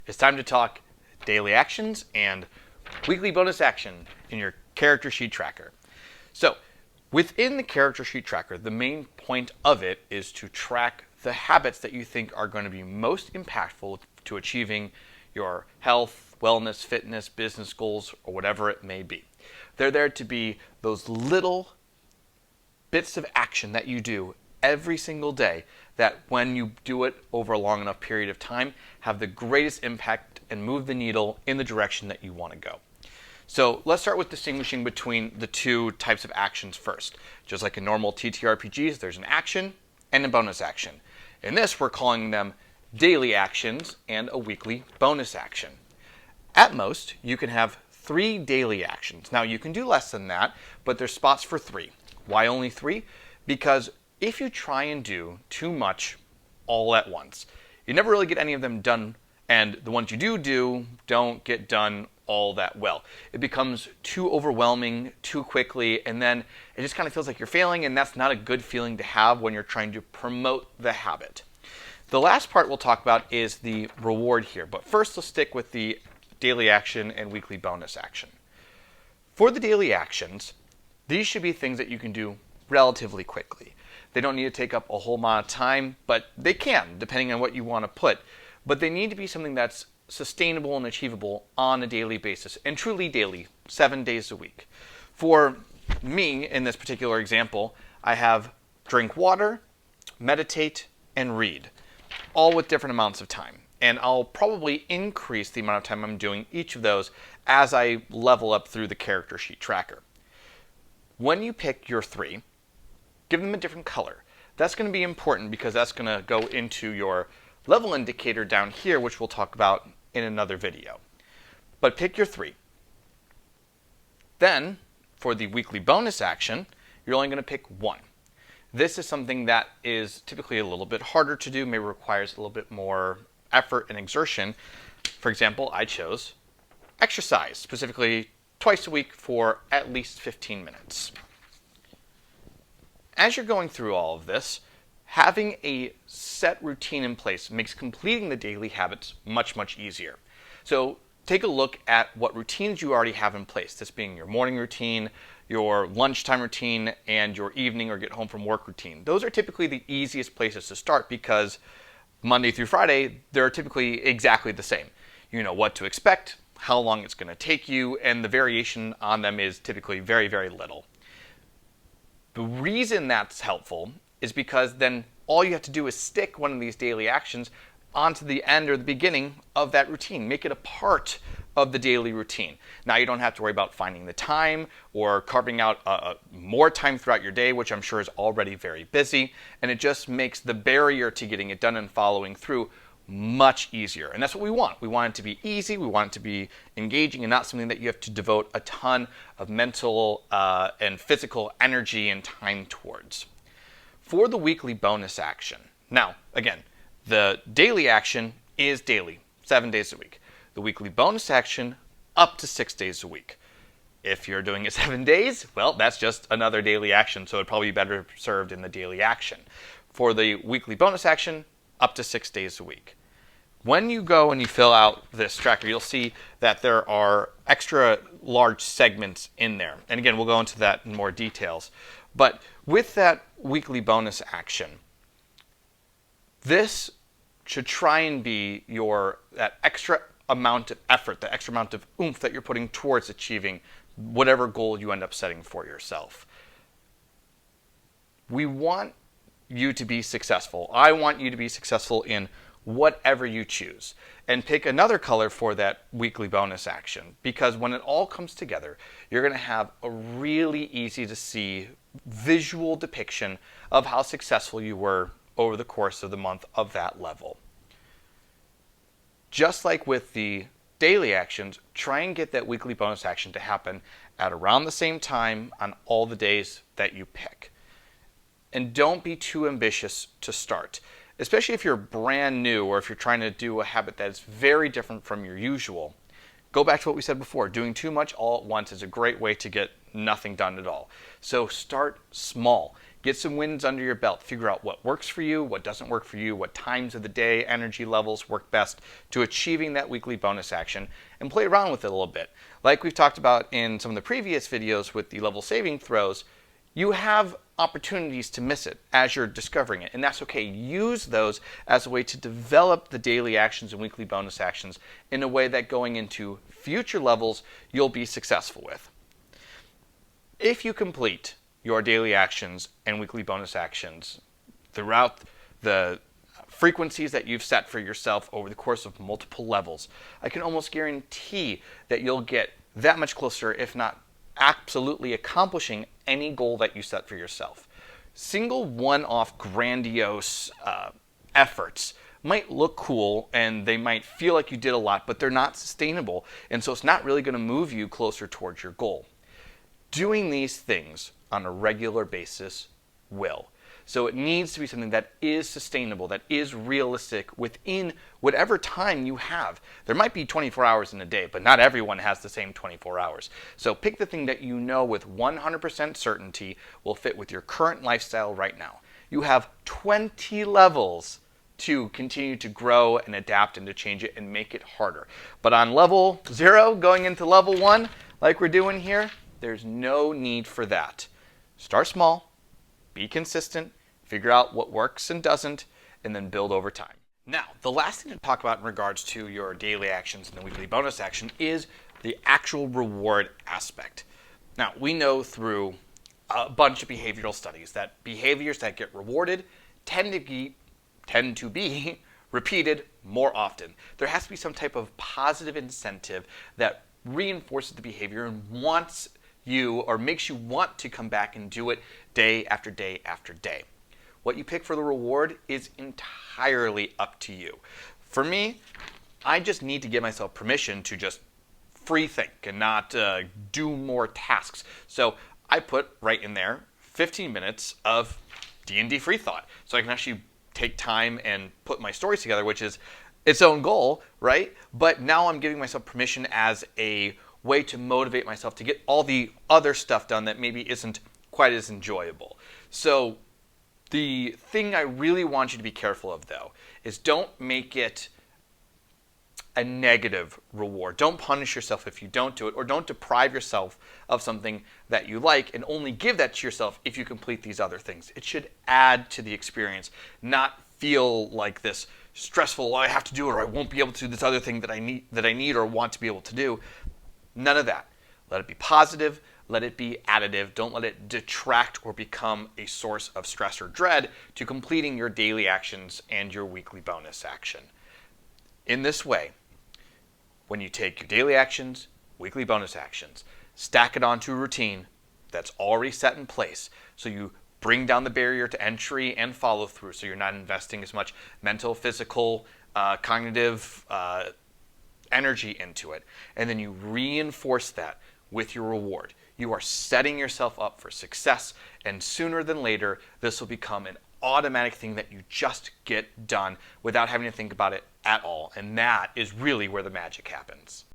It's time to talk daily actions and weekly bonus action in your character sheet tracker. So, within the character sheet tracker, the main point of it is to track the habits that you think are going to be most impactful to achieving your health, wellness, fitness, business goals, or whatever it may be. They're there to be those little bits of action that you do every single day that when you do it over a long enough period of time have the greatest impact and move the needle in the direction that you want to go. So let's start with distinguishing between the two types of actions first. Just like in normal TTRPGs, there's an action and a bonus action. In this, we're calling them daily actions and a weekly bonus action. At most, you can have 3 daily actions. Now, you can do less than that, but there's spots for 3. Why only 3? Because if you try and do too much all at once, you never really get any of them done, and the ones you do don't get done all that well. It becomes too overwhelming too quickly, and then it just kind of feels like you're failing, and that's not a good feeling to have when you're trying to promote the habit. The last part we'll talk about is the reward here, but first let's stick with the daily action and weekly bonus action. For the daily actions, these should be things that you can do relatively quickly. They don't need to take up a whole amount of time, but they can, depending on what you want to put. But they need to be something that's sustainable and achievable on a daily basis, and truly daily, 7 days a week. For me, in this particular example, I have drink water, meditate, and read, all with different amounts of time. And I'll probably increase the amount of time I'm doing each of those as I level up through the character sheet tracker. When you pick your 3, give them a different color. That's going to be important because that's going to go into your level indicator down here, which we'll talk about in another video. But pick your 3. Then, for the weekly bonus action, you're only going to pick 1. This is something that is typically a little bit harder to do, maybe requires a little bit more effort and exertion. For example, I chose exercise, specifically twice a week for at least 15 minutes. As you're going through all of this, having a set routine in place makes completing the daily habits much, much easier. So take a look at what routines you already have in place, this being your morning routine, your lunchtime routine, and your evening or get home from work routine. Those are typically the easiest places to start because Monday through Friday, they're typically exactly the same. You know what to expect, how long it's going to take you, and the variation on them is typically very, very little. The reason that's helpful is because then all you have to do is stick one of these daily actions onto the end or the beginning of that routine. Make it a part of the daily routine. Now you don't have to worry about finding the time or carving out more time throughout your day, which I'm sure is already very busy, and it just makes the barrier to getting it done and following through much easier. And that's what we want. We want it to be easy, we want it to be engaging, and not something that you have to devote a ton of mental and physical energy and time towards. For the weekly bonus action, now again, the daily action is daily, 7 days a week. The weekly bonus action, up to 6 days a week. If you're doing it 7 days, well, that's just another daily action, so it'd probably be better served in the daily action. For the weekly bonus action, up to 6 days a week. When you go and you fill out this tracker, you'll see that there are extra large segments in there. And again, we'll go into that in more details. But with that weekly bonus action, this should try and be that extra amount of effort, the extra amount of oomph that you're putting towards achieving whatever goal you end up setting for yourself. We want you to be successful. I want you to be successful in whatever you choose. And pick another color for that weekly bonus action, because when it all comes together, you're going to have a really easy to see visual depiction of how successful you were over the course of the month of that level. Just like with the daily actions, try and get that weekly bonus action to happen at around the same time on all the days that you pick. And don't be too ambitious to start, especially if you're brand new or if you're trying to do a habit that is very different from your usual. go back to what we said before. Doing too much all at once is a great way to get nothing done at all. So start small. Get some wins under your belt. Figure out what works for you, what doesn't work for you, what times of the day, energy levels work best to achieving that weekly bonus action, and play around with it a little bit. Like we've talked about in some of the previous videos with the level saving throws, you have opportunities to miss it as you're discovering it, and that's okay. Use those as a way to develop the daily actions and weekly bonus actions in a way that going into future levels you'll be successful with. If you complete your daily actions and weekly bonus actions throughout the frequencies that you've set for yourself over the course of multiple levels, I can almost guarantee that you'll get that much closer, if not absolutely accomplishing any goal that you set for yourself. Single one-off grandiose efforts might look cool and they might feel like you did a lot, but they're not sustainable, and so it's not really going to move you closer towards your goal. Doing these things on a regular basis will. So it needs to be something that is sustainable, that is realistic within whatever time you have. There might be 24 hours in a day, but not everyone has the same 24 hours. So pick the thing that you know with 100% certainty will fit with your current lifestyle right now. You have 20 levels to continue to grow and adapt and to change it and make it harder. But on level 0, going into level 1, like we're doing here, there's no need for that. Start small, be consistent, figure out what works and doesn't, and then build over time. Now, the last thing to talk about in regards to your daily actions and the weekly bonus action is the actual reward aspect. Now, we know through a bunch of behavioral studies that behaviors that get rewarded tend to be repeated more often. There has to be some type of positive incentive that reinforces the behavior and wants you or makes you want to come back and do it day after day after day. What you pick for the reward is entirely up to you. For me, I just need to give myself permission to just free think and not do more tasks. So I put right in there 15 minutes of D&D free thought. So I can actually take time and put my stories together, which is its own goal, right? But now I'm giving myself permission as a way to motivate myself to get all the other stuff done that maybe isn't quite as enjoyable. So the thing I really want you to be careful of, though, is don't make it a negative reward. Don't punish yourself if you don't do it, or don't deprive yourself of something that you like and only give that to yourself if you complete these other things. It should add to the experience, not feel like this stressful, I have to do it or I won't be able to do this other thing that I need or want to be able to do. None of that. Let it be positive. Let it be additive. Don't let it detract or become a source of stress or dread to completing your daily actions and your weekly bonus action. In this way, when you take your daily actions, weekly bonus actions, stack it onto a routine that's already set in place, so you bring down the barrier to entry and follow through, so you're not investing as much mental, physical, cognitive energy into it, and then you reinforce that with your reward. You are setting yourself up for success, and sooner than later, this will become an automatic thing that you just get done without having to think about it at all, and that is really where the magic happens.